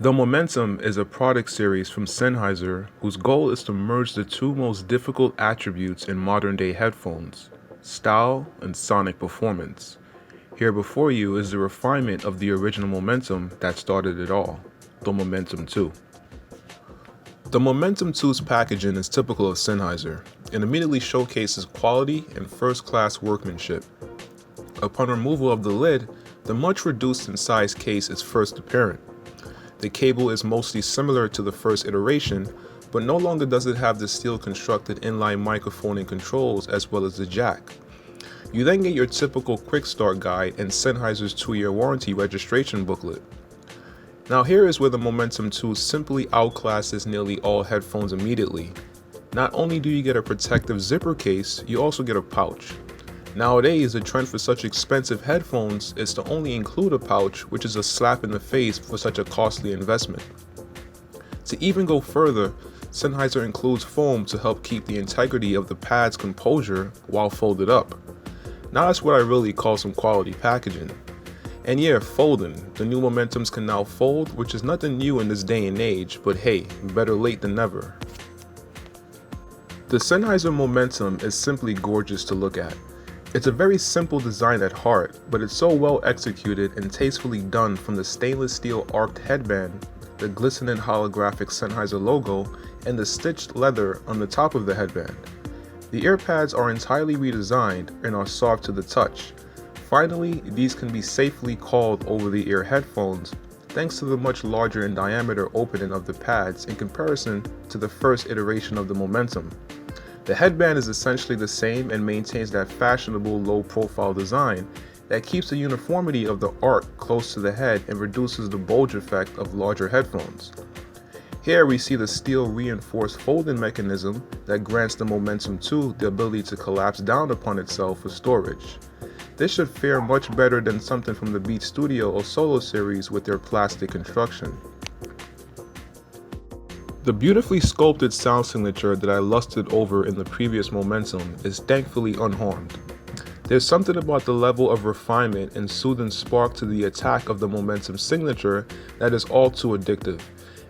The Momentum is a product series from Sennheiser whose goal is to merge the two most difficult attributes in modern-day headphones, style and sonic performance. Here before you is the refinement of the original Momentum that started it all, the Momentum 2. The Momentum 2's packaging is typical of Sennheiser and immediately showcases quality and first-class workmanship. Upon removal of the lid, the much reduced in size case is first apparent. The cable is mostly similar to the first iteration, but no longer does it have the steel-constructed inline microphone and controls as well as the jack. You then get your typical quick start guide and Sennheiser's 2-year warranty registration booklet. Now here is where the Momentum 2 simply outclasses nearly all headphones immediately. Not only do you get a protective zipper case, you also get a pouch. Nowadays, the trend for such expensive headphones is to only include a pouch, which is a slap in the face for such a costly investment. To even go further, Sennheiser includes foam to help keep the integrity of the pad's composure while folded up. Now that's what I really call some quality packaging. And yeah, folding. The new Momentums can now fold, which is nothing new in this day and age, but hey, better late than never. The Sennheiser Momentum is simply gorgeous to look at. It's a very simple design at heart, but it's so well executed and tastefully done, from the stainless steel arced headband, the glistening holographic Sennheiser logo, and the stitched leather on the top of the headband. The ear pads are entirely redesigned and are soft to the touch. Finally, these can be safely called over-the-ear headphones thanks to the much larger in diameter opening of the pads in comparison to the first iteration of the Momentum. The headband is essentially the same and maintains that fashionable low-profile design that keeps the uniformity of the arc close to the head and reduces the bulge effect of larger headphones. Here we see the steel reinforced folding mechanism that grants the Momentum 2 the ability to collapse down upon itself for storage. This should fare much better than something from the Beats Studio or Solo series with their plastic construction. The beautifully sculpted sound signature that I lusted over in the previous Momentum is thankfully unharmed. There's something about the level of refinement and soothing spark to the attack of the Momentum signature that is all too addictive.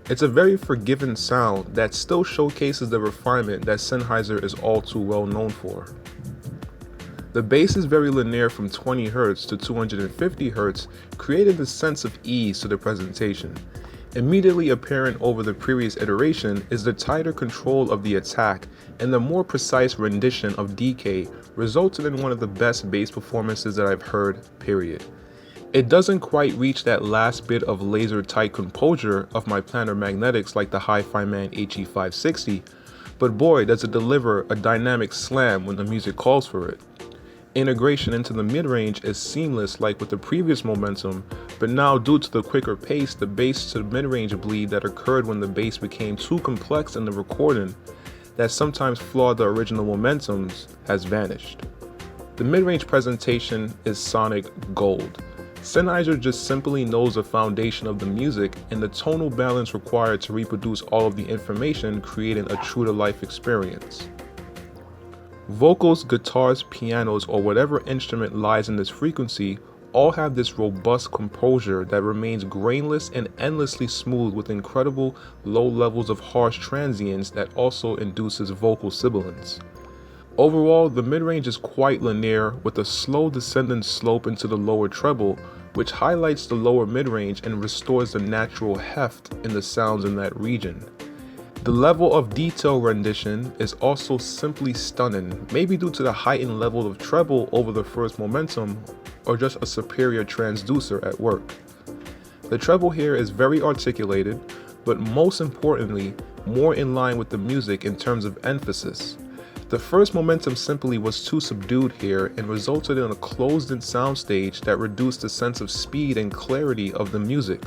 It's a very forgiving sound that still showcases the refinement that Sennheiser is all too well known for. The bass is very linear from 20 Hz to 250 Hz, creating a sense of ease to the presentation. Immediately apparent over the previous iteration is the tighter control of the attack and the more precise rendition of decay, resulting in one of the best bass performances that I've heard, period. It doesn't quite reach that last bit of laser-tight composure of my planar magnetics like the Hi-Fi Man HE560, but boy does it deliver a dynamic slam when the music calls for it. Integration into the mid-range is seamless like with the previous Momentum, but now due to the quicker pace, the bass to mid-range bleed that occurred when the bass became too complex in the recording that sometimes flawed the original Momentums has vanished. The mid-range presentation is sonic gold. Sennheiser just simply knows the foundation of the music and the tonal balance required to reproduce all of the information, creating a true-to-life experience. Vocals, guitars, pianos, or whatever instrument lies in this frequency all have this robust composure that remains grainless and endlessly smooth with incredible low levels of harsh transients that also induces vocal sibilance. Overall, the mid-range is quite linear with a slow descending slope into the lower treble, which highlights the lower mid-range and restores the natural heft in the sounds in that region. The level of detail rendition is also simply stunning, maybe due to the heightened level of treble over the first Momentum or just a superior transducer at work. The treble here is very articulated, but most importantly, more in line with the music in terms of emphasis. The first Momentum simply was too subdued here and resulted in a closed-in soundstage that reduced the sense of speed and clarity of the music.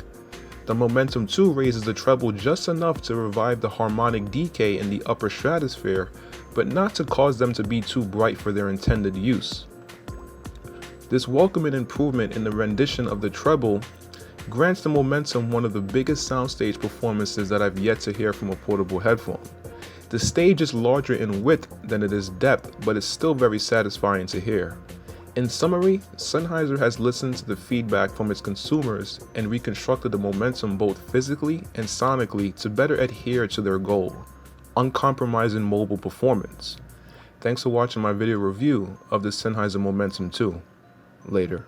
The Momentum 2 raises the treble just enough to revive the harmonic decay in the upper stratosphere, but not to cause them to be too bright for their intended use. This welcoming improvement in the rendition of the treble grants the Momentum one of the biggest soundstage performances that I've yet to hear from a portable headphone. The stage is larger in width than it is depth, but it's still very satisfying to hear. In summary, Sennheiser has listened to the feedback from its consumers and reconstructed the momentum both physically and sonically to better adhere to their goal, uncompromising mobile performance. Thanks for watching my video review of the Sennheiser Momentum 2. Later.